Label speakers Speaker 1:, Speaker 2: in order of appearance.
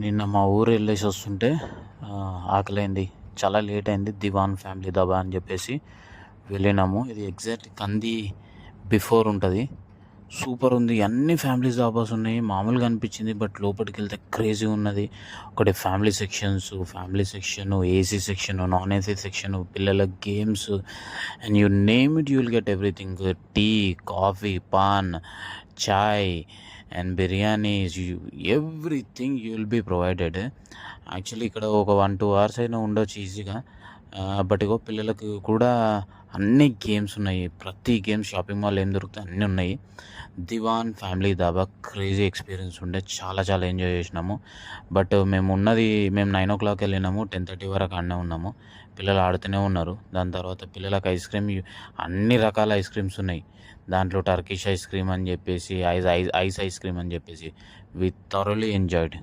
Speaker 1: నిన్న మా ఊరు వెళ్ళేసి వస్తుంటే ఆకలైంది. చాలా లేట్ అయింది. దివాన్ ఫ్యామిలీ దాబా అని చెప్పేసి వెళ్ళినాము. ఇది ఎగ్జాక్ట్ కంది బిఫోర్ ఉంటుంది. సూపర్ ఉంది. అన్ని ఫ్యామిలీస్ దాబాస్ ఉన్నాయి. మామూలుగా అనిపించింది, బట్ లోపలికి వెళ్తే క్రేజీ ఉన్నది. ఒకటి family section, AC section, non AC section, పిల్లల games, and you name it, you will get everything. Tea, coffee, paan, chai and biryanis, everything you will be provided. Actually ఇక్కడ ఒక 1-2 అవర్స్ అయినా ఉండొచ్చు ఈజీగా. బట్ ఇగో పిల్లలకు కూడా అన్ని గేమ్స్ ఉన్నాయి. ప్రతి గేమ్ షాపింగ్ మాల్ ఏం దొరుకుతాయి అన్నీ ఉన్నాయి. దివాన్ ఫ్యామిలీ దాబా క్రేజీ ఎక్స్పీరియన్స్ ఉండే. చాలా చాలా ఎంజాయ్ చేసినాము. బట్ మేము 9 o'clock వెళ్ళినాము. 10:30 వరకు ఆడనే ఉన్నాము. పిల్లలు ఆడుతూనే ఉన్నారు. దాని తర్వాత పిల్లలకు ఐస్ క్రీమ్, అన్ని రకాల ఐస్ క్రీమ్స్ ఉన్నాయి. దాంట్లో టర్కిష్ ఐస్ క్రీమ్ అని చెప్పేసి, ఐస్ ఐస్ క్రీమ్ అని చెప్పేసి, వి థరోలీ ఎంజాయ్డ్.